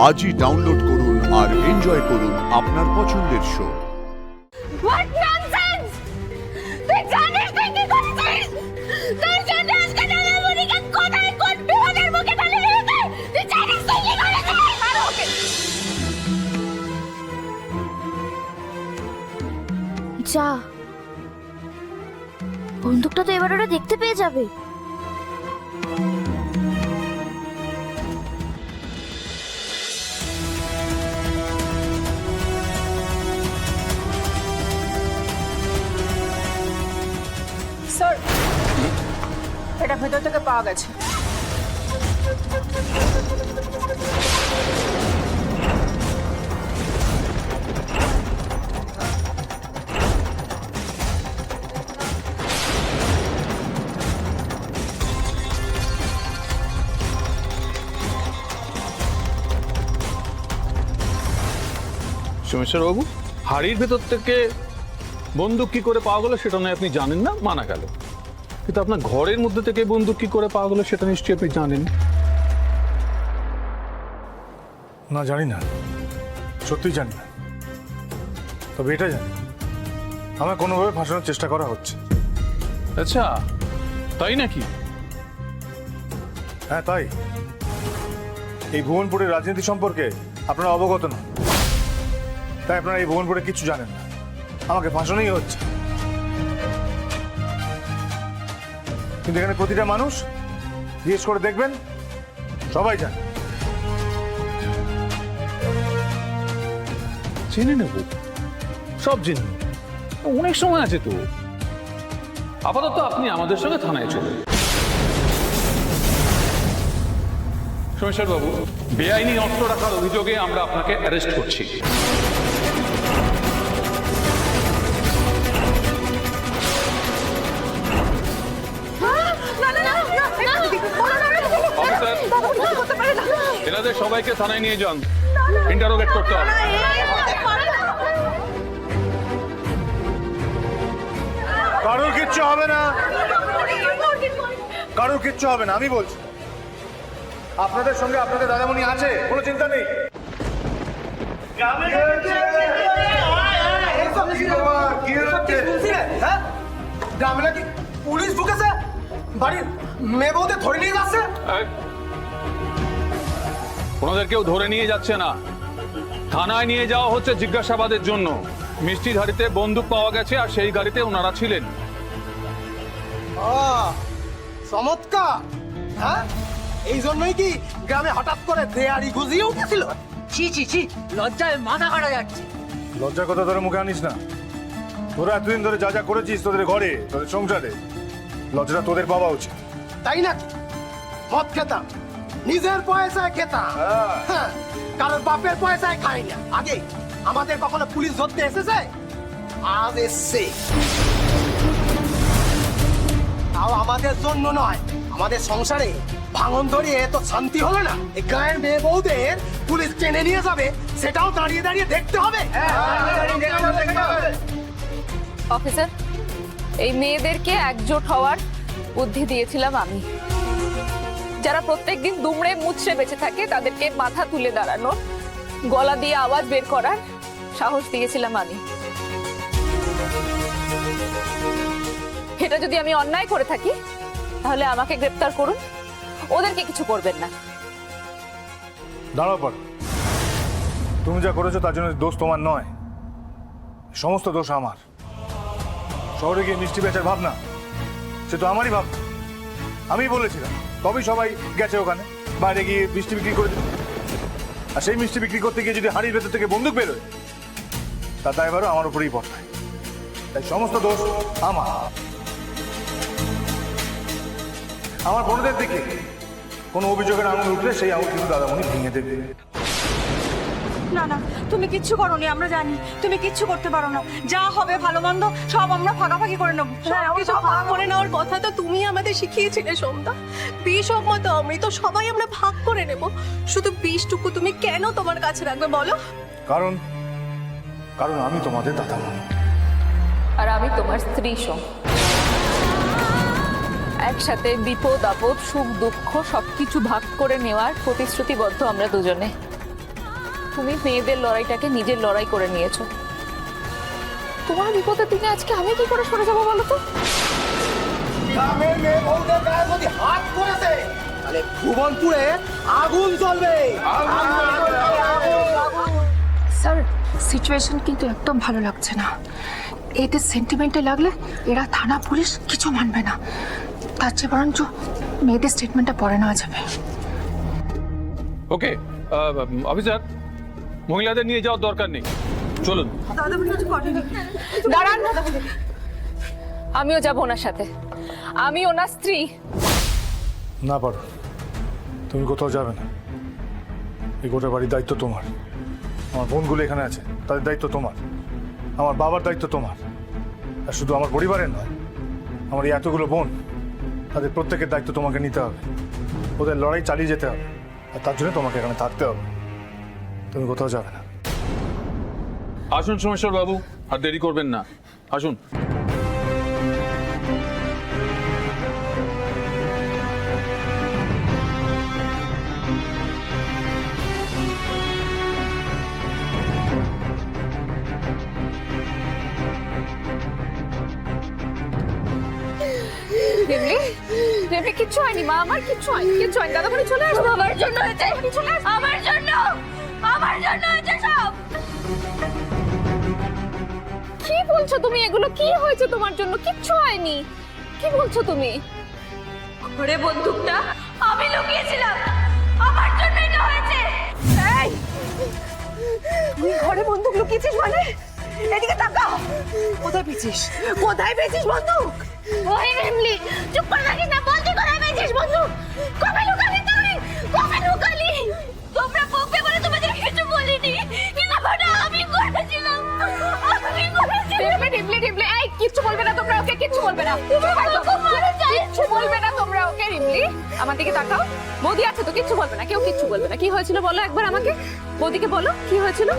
আজই ডাউনলোড করুন আর এনজয় করুন আপনার পছন্দের শো। What nonsense! তুই জানিস তুই কি করছিস? তোর জন্য আজকে দাদামণিকে কোথায় কোন বিপদের মুখে ঠেলে দিয়েছে? তুই জানিস তুই কি করেছিস? মারো ওকে! যা, বন্দুকটা তো এবার ওরা দেখতে পেয়ে যাবে। স্যার, এটা ভেতর থেকে পাওয়া গেছে। সোমেশ্বর বাবু, হাড়ির ভেতর থেকে বন্দুক কি করে পাওয়া গেল সেটা নয় আপনি জানেন না, মানা গেল। কিন্তু আপনার ঘরের মধ্যে থেকে বন্দুক কি করে পাওয়া গেল সেটা নিশ্চয়ই আপনি জানেন। না, জানি না, সত্যিই জানি না। তবে এটা জানি, আমার কোনোভাবে ফাঁসানোর চেষ্টা করা হচ্ছে। আচ্ছা, তাই নাকি? হ্যাঁ, তাই। এই ভুবনপুরের রাজনীতি সম্পর্কে আপনারা অবগত না, তাই আপনারা এই ভুবনপুরে কিছু জানেন না। আমাকে ফাঁসানোই হচ্ছে। কিন্তু এখানে প্রতিটা মানুষ জিজ্ঞেস করে দেখবেন, সবাই জানে। জেনে নেব, সব জেনে নেব, অনেক সময় আছে তো। আপাতত আপনি আমাদের সঙ্গে থানায় চলুন। সোমেশ্বর বাবু, বেআইনি অস্ত্র রাখার অভিযোগে আমরা আপনাকে অ্যারেস্ট করছি। অফিসার, এনাদের সবাইকে থানায় নিয়ে যান, ইন্টারোগেট করতে হবে। কারোর কিচ্ছু হবে না, কারোর কিচ্ছু হবে না, আমি বলছি। আপনাদের সঙ্গে আপনাদের দাদামণি আছে, কোনো চিন্তা নেই। গ্রামে নাকি পুলিশ ঢুকেছে, বাড়ির মেয়ে বউদের ধরে নিয়ে যাচ্ছে। ওনাদের কেউ ধরে নিয়ে যাচ্ছে না, থানায় নিয়ে যাওয়া হচ্ছে জিজ্ঞাসাবাদের জন্য। মিষ্টির হাড়িতে বন্দুক পাওয়া গেছে আর সেই গাড়িতে ওনারা ছিলেন। চমৎকার। হ্যাঁ, এই জন্যই কি গ্রামে হঠাৎ করে দেয়ারি গুজিয়ে উঠেছিল? ছি ছি ছি, লজ্জায় মাথা কাটা যাচ্ছে। লজ্জার কথা ধরে মুখে আনিস না। তোরা এতদিন ধরে যা যা করেছিস তোদের ঘরে, তোদের সংসারে, লজ্জাটা তোদের পাওয়া উচিত। তাই নাকি? মদ খেতাম, নিজের পয়সায় খেতাম, হ্যাঁ, কারোর বাপের পয়সায় খাই না। আগে আমাদের কখনো পুলিশ ধরতে এসেছে? আজ এসছে। তাও আমাদের জন্য নয়, আমাদের সংসারে ভাঙন ধরিয়ে তো শান্তি হলো না। এই গায়ের মেয়ে বউদের পুলিশ টেনে নিয়ে যাবে, সেটাও দাঁড়িয়ে দাঁড়িয়ে দেখতে হবে। অফিসার, এই মেয়েদেরকে একজোট হওয়ার বুদ্ধি দিয়েছিলাম আমি। যারা প্রত্যেকদিন দুমড়ে মুচড়ে বেঁচে থাকে তাদেরকে মাথা তুলে দাঁড়ানোর, গলা দিয়ে আওয়াজ বের করার সাহস দিয়েছিলাম আমি। এটা যদি আমি অন্যায় করে থাকি তাহলে আমাকে গ্রেফতার করুন, ওদেরকে কিছু করবেন না। দাঁড়াও পর, তুমি যা করেছো তার জন্য দোষ তোমার নয়, সমস্ত দোষ আমার। শহরে গিয়ে মিষ্টি বেচার ভাবনা, সে তো আমারই ভাবনা। আমি বলেছিলাম, তবেই সবাই গেছে ওখানে, বাইরে গিয়ে মিষ্টি বিক্রি করে দিল। আর সেই মিষ্টি বিক্রি করতে গিয়ে যদি হাড়ির ভেতর থেকে বন্দুক বেরোয়, তা দায়ভারও আমার উপরেই পড়ায়। তাই সমস্ত দোষ আমার। আমার বোনদের দিকে কোনো অভিযোগের আঙুল উঠলে সেই আঙুল কিন্তু দাদামণি ভেঙে দেবে। না না, তুমি কিচ্ছু করোনি, আমরা জানি তুমি কিচ্ছু করতে পারো না। যা হবে ভালো মন্দ সব আমরা ভাগাভাগি করে নেবো। কিছু ভাগ করে নেওয়ার কথা তো তুমি আমাদের শিখিয়েছিলে সোমদা। বিষ হোক মতো অমৃত সবাই আমরা ভাগ করে নেব, শুধু বিষটুকু তুমি কেন তোমার কাছে রাখবে বলো? কারণ কারণ আমি তোমাদের দাদামণি। আর আমি তোমার স্ত্রী সোম। একসাথে বিপদ আপদ সুখ দুঃখ সবকিছু ভাগ করে নেওয়ার প্রতিশ্রুতিবদ্ধ আমরা দুজনে। তুমি মেয়েদের লড়াইটাকে নিজের লড়াই করে নিয়েছো। তোমার বিপদের দিনে আজকে আমি কি করে সরে যাবো বলো তো? গ্রামের মেয়ে বউদের গায়ে যদি হাত করেছে তাহলে ভুবনপুরে আগুন জ্বলবে। স্যার সিচুয়েশন কিন্তু একদম ভালো লাগছে না। এতে সেন্টিমেন্টে লাগলে এরা থানা পুলিশ কিছু মানবে না। তার চেয়ে বরঞ্চ মেয়েদের স্টেটমেন্টটা পরে নেওয়া যাবে। ওকে অফিসার, মহিলাদের নিয়ে যাওয়ার দরকার নেই, চলুন। দাঁড়ান, আমিও যাব ওনার সাথে। আমি ওনার স্ত্রী। না পারো, তুমি কোথাও যাবে না। এই গোটা বাড়ির দায়িত্ব তোমার। আমার বোনগুলো এখানে আছে, তাদের দায়িত্ব তোমার। আমার বাবার দায়িত্ব তোমার। আর শুধু আমার পরিবারের নয়, আমার এই এতগুলো বোন, তাদের প্রত্যেকের দায়িত্ব তোমাকে নিতে হবে। ওদের লড়াই চালিয়ে যেতে হবে, আর তার জন্য তোমাকে এখানে থাকতে হবে। তুমি কোথাও যাবে না। আসুন সোমেশ্বর বাবু, আর দেরি করবেন না, আসুন। রিমলি, রিমলি কিচ্ছু হয়নি মা, আমার কিচ্ছু হয়নি, কিচ্ছু হয়নি। দাদা বলে চলে আসবো। আমার জন্য হয়েছে, চলে আসবো। আমার জন্য হয়েছে সব। কি বলছো তুমি এগুলো? কি হয়েছে তোমার জন্য? কিচ্ছু হয়নি। কি বলছো তুমি? ঘরে বন্দুকটা আমি লুকিয়েছিলাম, আমার জন্য এটা হয়েছে। এই, তুই ঘরে বন্দুক লুকিয়েছিস মানে? এদিকে তাকা। কোথায় পেয়েছিস? কোথায় পেয়েছিস বন্দুক? ওই রিমলি চুপ করে থাকিস না, বলতে করে পেয়েছিস বন্ধু। কবে লুকালি তুই? কবে লুকালি? তোমরা বকবে বলে তোমাদের কিছু বলিনি, কিন্তু ওটা আমি করেছিলাম। আমি করেছিলাম। রিমলি, রিমলি, এই কিচ্ছু বলবে না তোমরা ওকে, কিচ্ছু বলবে না। কিচ্ছু বলবে না তোমরা ওকে। রিমলি, আমার দিকে তাকাও। বৌদি আছে তো, কিচ্ছু বলবে না, কেউ কিচ্ছু বলবে না। কি হয়েছিল বলো একবার আমাকে, বৌদিকে বলো কি হয়েছিল।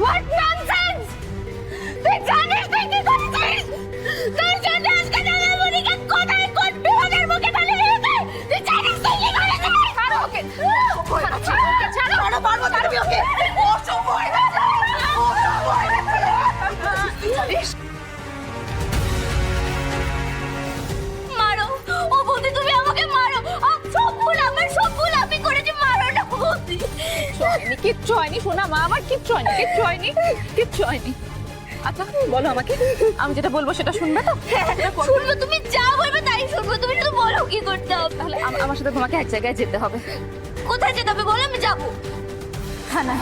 What nonsense! তুই জানিস তুই কি করেছিস? তোর জন্য আজকে দাদা মনিকে কোথায় কোন বিপদের মুখে ফেলে দিয়েছে? তুই জানিস তুই কি করেছিস? ছাড়ো ওকে। ছাড়ো, পারবো ছাড়বি ওকে। ও সময় মারো, ও বৌদি তুমি আমাকে মারো। সব ভুল আমার, সব ভুল আমি করেছি, মারো না বৌদি। কিচ্ছু হয়নি শোনা মা, আমার কিচ্ছু হয়নি, কিচ্ছু হয়নি, কিচ্ছু হয়নি। আচ্ছা বলো আমাকে, আমি যেটা বলবো সেটা শুনবে তো? শুনবো, তুমি যা বলবে তাই শুনবো। তুমি শুধু বলো কি করতে হবে। তাহলে আমার সাথে তোমাকে এক জায়গায় যেতে হবে। কোথায় যেতে হবে বলো, আমি যাবো। হ্যাঁ না